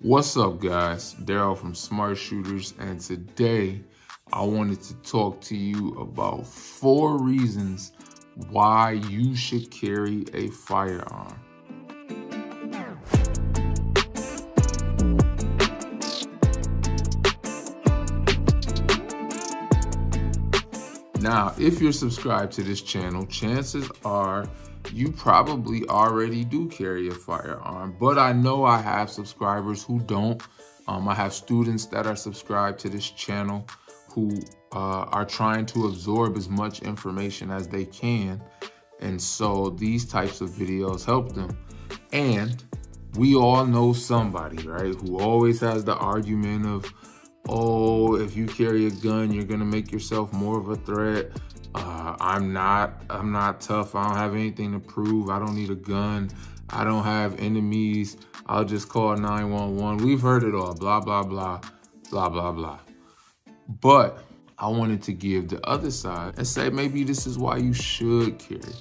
What's up, guys? Daryl from Smart Shooters, and today I wanted to talk to you about 4 reasons why you should carry a firearm. Now, if you're subscribed to this channel, chances are you probably already do carry a firearm, but I know I have subscribers who don't. I have students that are subscribed to this channel who are trying to absorb as much information as they can. And so these types of videos help them. And we all know somebody, right, who always has the argument of, oh, if you carry a gun, you're gonna make yourself more of a threat. I'm not tough. I don't have anything to prove. I don't need a gun. I don't have enemies. I'll just call 911. We've heard it all, blah, blah, blah, blah, blah, blah. But I wanted to give the other side and say maybe this is why you should carry.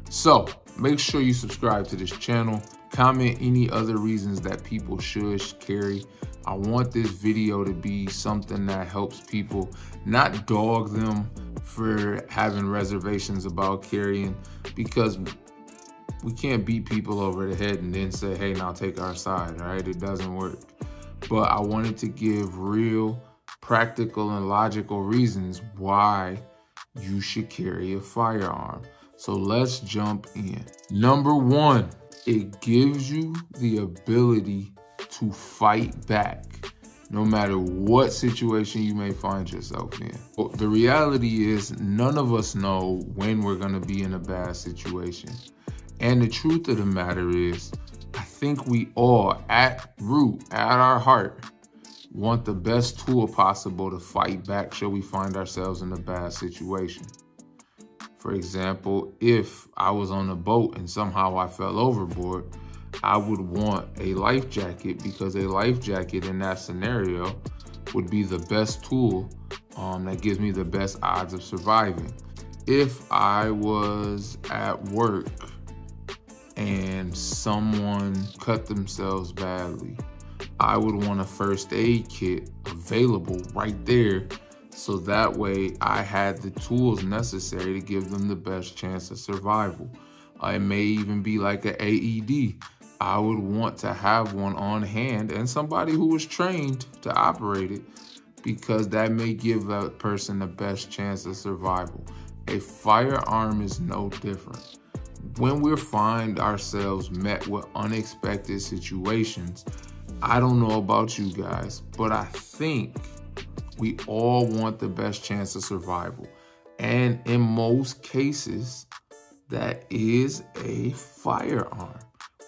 So make sure you subscribe to this channel. Comment any other reasons that people should carry. I want this video to be something that helps people, not dog them for having reservations about carrying, because we can't beat people over the head and then say, hey, now take our side, right? It doesn't work. But I wanted to give real, practical, and logical reasons why you should carry a firearm. So let's jump in. Number 1, it gives you the ability to fight back no matter what situation you may find yourself in. The reality is none of us know when we're gonna be in a bad situation. And the truth of the matter is, I think we all at our heart, want the best tool possible to fight back should we find ourselves in a bad situation. For example, if I was on a boat and somehow I fell overboard, I would want a life jacket, because a life jacket in that scenario would be the best tool that gives me the best odds of surviving. If I was at work and someone cut themselves badly, I would want a first aid kit available right there, so that way I had the tools necessary to give them the best chance of survival. It may even be like an AED. I would want to have one on hand and somebody who was trained to operate it, because that may give that person the best chance of survival. A firearm is no different. When we find ourselves met with unexpected situations, I don't know about you guys, but I think we all want the best chance of survival. And in most cases, that is a firearm.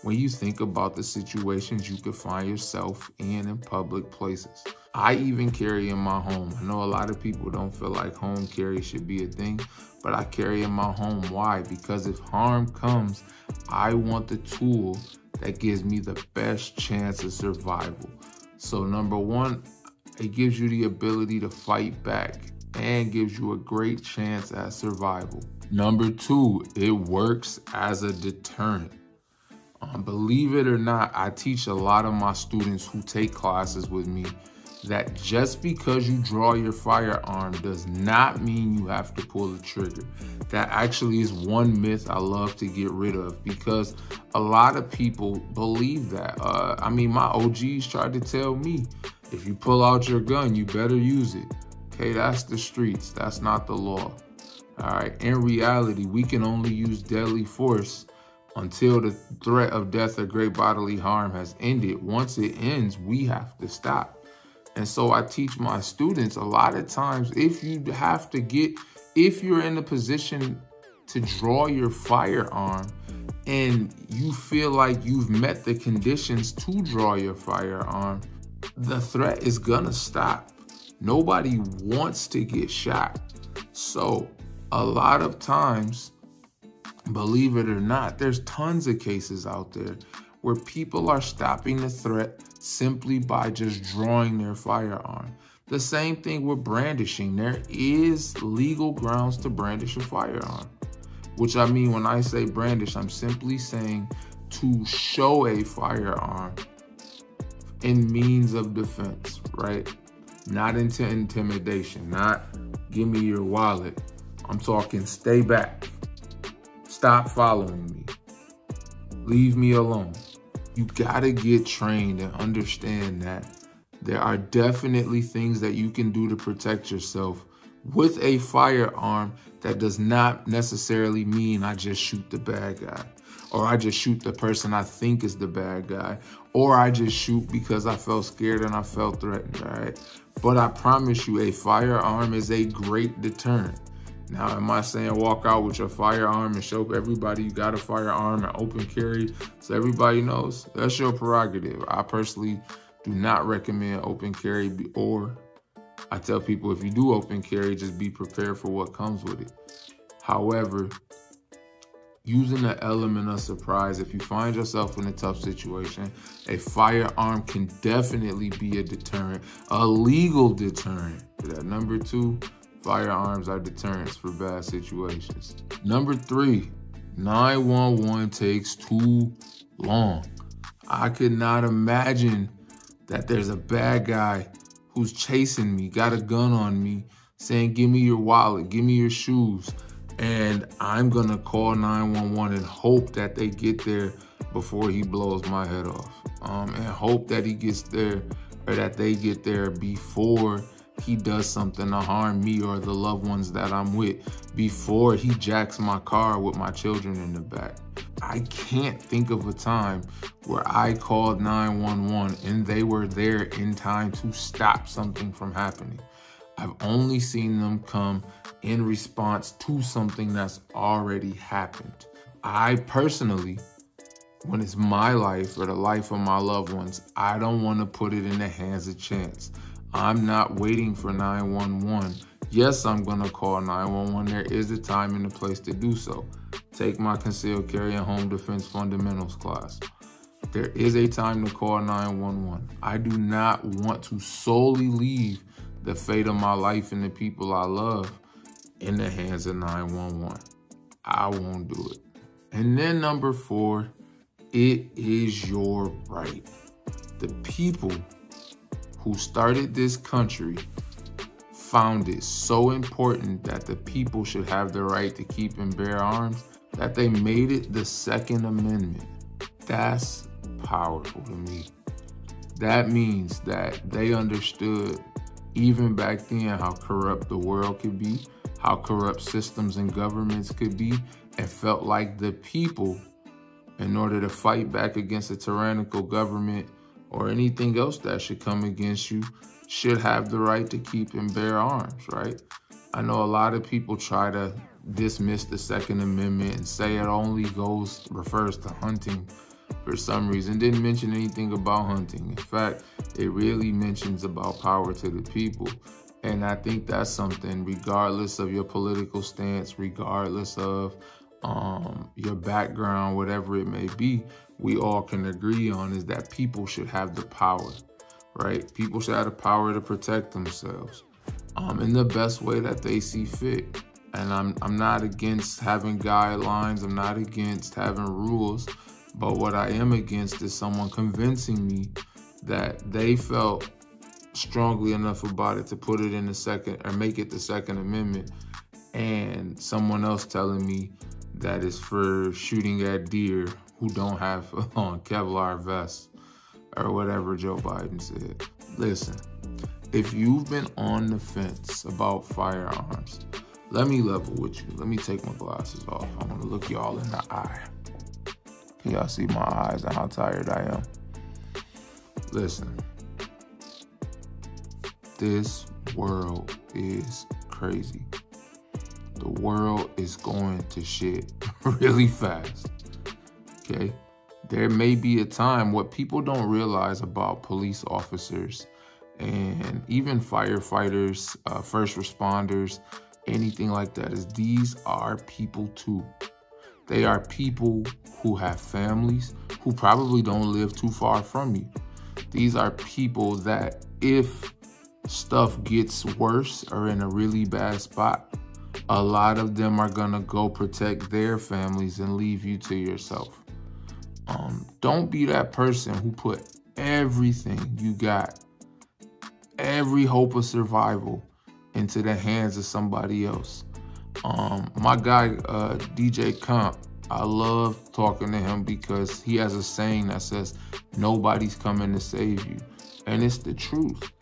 When you think about the situations you could find yourself in public places. I even carry in my home. I know a lot of people don't feel like home carry should be a thing, but I carry in my home. Why? Because if harm comes, I want the tool that gives me the best chance of survival. So number 1, it gives you the ability to fight back and gives you a great chance at survival. Number 2, it works as a deterrent. Believe it or not, I teach a lot of my students who take classes with me that just because you draw your firearm does not mean you have to pull the trigger. That actually is one myth I love to get rid of, because a lot of people believe that. My OGs tried to tell me, if you pull out your gun, you better use it. Okay, that's the streets. That's not the law. All right, in reality, we can only use deadly force until the threat of death or great bodily harm has ended. Once it ends, we have to stop. And so I teach my students a lot of times, if you're in a position to draw your firearm and you feel like you've met the conditions to draw your firearm, the threat is gonna stop. Nobody wants to get shot. So a lot of times, believe it or not, there's tons of cases out there where people are stopping the threat simply by just drawing their firearm. The same thing with brandishing. There is legal grounds to brandish a firearm, which I mean, when I say brandish, I'm simply saying to show a firearm and means of defense, right? Not into intimidation, not give me your wallet. I'm talking stay back. Stop following me. Leave me alone. You gotta get trained and understand that there are definitely things that you can do to protect yourself with a firearm. That does not necessarily mean I just shoot the bad guy, or I just shoot the person I think is the bad guy, or I just shoot because I felt scared and I felt threatened, all right? But I promise you, a firearm is a great deterrent. Now, am I saying walk out with your firearm and show everybody you got a firearm and open carry so everybody knows? That's your prerogative. I personally do not recommend open carry, or I tell people if you do open carry, just be prepared for what comes with it. However, using the element of surprise, if you find yourself in a tough situation, a firearm can definitely be a deterrent, a legal deterrent. That number 2, firearms are deterrents for bad situations. Number 3, 911 takes too long. I could not imagine that there's a bad guy who's chasing me, got a gun on me, saying, give me your wallet, give me your shoes. And I'm gonna call 911 and hope that they get there before he blows my head off. And hope that he gets there, or that they get there before he does something to harm me or the loved ones that I'm with, before he jacks my car with my children in the back. I can't think of a time where I called 911 and they were there in time to stop something from happening. I've only seen them come in response to something that's already happened. I personally, when it's my life or the life of my loved ones, I don't want to put it in the hands of chance. I'm not waiting for 911. Yes, I'm going to call 911. There is a time and a place to do so. Take my concealed carry and home defense fundamentals class. There is a time to call 911. I do not want to solely leave the fate of my life and the people I love in the hands of 911. I won't do it. And then number 4, it is your right. The people who started this country found it so important that the people should have the right to keep and bear arms that they made it the Second Amendment. That's powerful to me. That means that they understood even back then how corrupt the world could be, how corrupt systems and governments could be, and felt like the people, in order to fight back against a tyrannical government or anything else that should come against you, should have the right to keep and bear arms, right? I know a lot of people try to dismiss the Second Amendment and say it only refers to hunting for some reason. Didn't mention anything about hunting. In fact, it really mentions about power to the people. And I think that's something, regardless of your political stance, regardless of your background, whatever it may be, we all can agree on is that people should have the power, right? People should have the power to protect themselves in the best way that they see fit. And I'm not against having guidelines. I'm not against having rules. But what I am against is someone convincing me that they felt strongly enough about it to put it in the second, or make it the Second Amendment, and someone else telling me that it's for shooting at deer who don't have on Kevlar vests or whatever Joe Biden said. Listen, if you've been on the fence about firearms, let me level with you. Let me take my glasses off. I want to look y'all in the eye. Can y'all see my eyes and how tired I am? Listen, this world is crazy. The world is going to shit really fast, okay? There may be a time, what people don't realize about police officers and even firefighters, first responders, anything like that, is these are people too. They are people who have families, who probably don't live too far from you. These are people that if stuff gets worse or in a really bad spot, a lot of them are gonna go protect their families and leave you to yourself. Don't be that person who put everything you got, every hope of survival into the hands of somebody else. My guy, DJ Comp, I love talking to him because he has a saying that says, nobody's coming to save you. And it's the truth.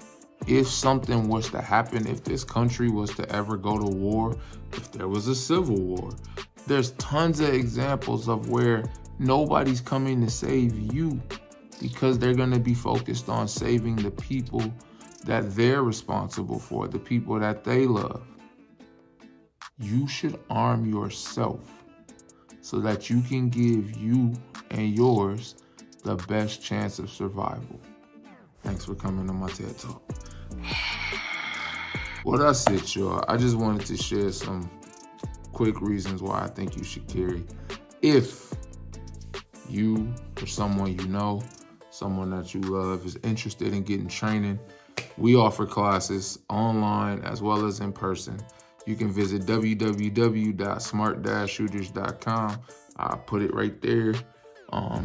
If something was to happen, if this country was to ever go to war, if there was a civil war, there's tons of examples of where nobody's coming to save you because they're going to be focused on saving the people that they're responsible for, the people that they love. You should arm yourself so that you can give you and yours the best chance of survival. Thanks for coming to my TED Talk. Well, that's it, y'all. I just wanted to share some quick reasons why I think you should carry. If you or someone you know, someone that you love is interested in getting training, we offer classes online as well as in person. You can visit www.smart-shooters.com. I'll put it right there.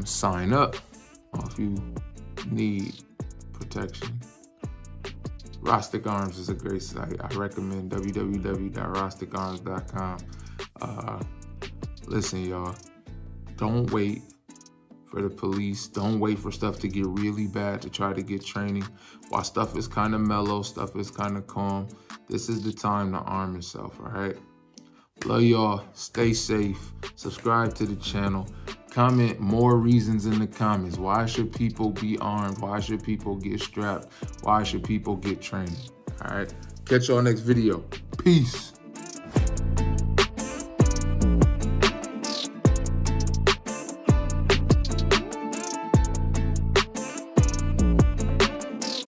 Sign up if you need protection. Rostic Arms is a great site. I recommend www.rosticarms.com. Listen, y'all, don't wait for the police. Don't wait for stuff to get really bad to try to get training. While stuff is kind of mellow, stuff is kind of calm, this is the time to arm yourself, all right? Love y'all. Stay safe. Subscribe to the channel. Comment more reasons in the comments. Why should people be armed? Why should people get strapped? Why should people get training? All right. Catch y'all next video. Peace.